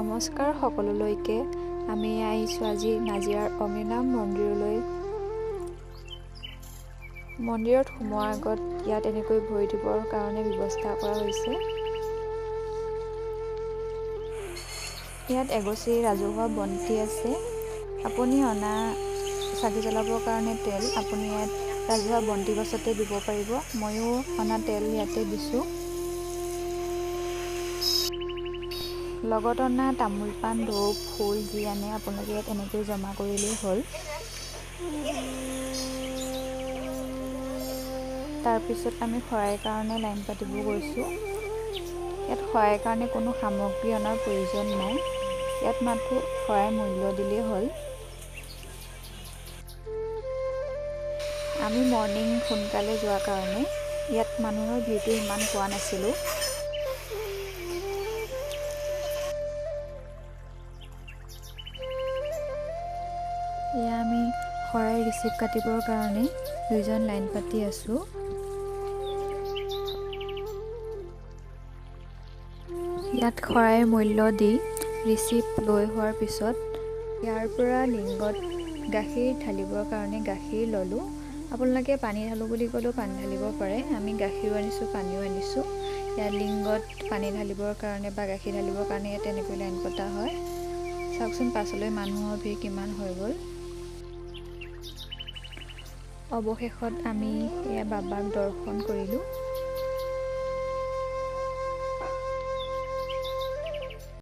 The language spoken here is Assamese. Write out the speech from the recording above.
নমস্কাৰ সকলোলৈকে। আমি আহিছোঁ আজি নাজিৰাৰ অগ্নিনাভ মন্দিৰলৈ। মন্দিৰত সোমোৱাৰ আগত ইয়াত এনেকৈ ভৰি ধুবৰ কাৰণে ব্যৱস্থা কৰা হৈছে। ইয়াত এগছি ৰাজহুৱা বন্তি আছে। আপুনি অনা চাকি জ্বলাবৰ কাৰণে তেল আপুনি ইয়াত ৰাজহুৱা বন্তি গছতে দিব পাৰিব। ময়ো অনা তেল ইয়াতে দিছোঁ। লগত অনা তামোল পাণ ধূপ ফুল যি আনে আপোনালোকে ইয়াত এনেকৈ জমা কৰিলেই হ'ল। তাৰপিছত আমি শৰাইৰ কাৰণে লাইন পাতিব গৈছোঁ। ইয়াত শৰাইৰ কাৰণে কোনো সামগ্ৰী অনাৰ প্ৰয়োজন নাই। ইয়াত মাথো শৰাইৰ মূল্য দিলেই হ'ল। আমি মৰ্ণিং সোনকালে যোৱাৰ কাৰণে ইয়াত মানুহৰ ভিৰটো ইমান পোৱা নাছিলোঁ। এয়া আমি শৰাই ৰিচিভ কাটিবৰ কাৰণে দুইজন লাইন পাতি আছোঁ। ইয়াত শৰাইৰ মূল্য দি ৰিচিপ লৈ হোৱাৰ পিছত ইয়াৰ পৰা লিংগত গাখীৰ ঢালিবৰ কাৰণে গাখীৰ ল'লোঁ। আপোনালোকে পানী ঢালোঁ বুলি ক'লেও পানী ঢালিব পাৰে। আমি গাখীৰো আনিছোঁ পানীও আনিছোঁ। ইয়াত লিংগত পানী ঢালিবৰ কাৰণে বা গাখীৰ ঢালিবৰ কাৰণে ইয়াত তেনেকৈ লাইন পতা হয়। চাওকচোন পাছলৈ মানুহৰ ভিৰ কিমান হৈ গ'ল। অৱশেষত আমি এয়া বাবাক দৰ্শন কৰিলোঁ।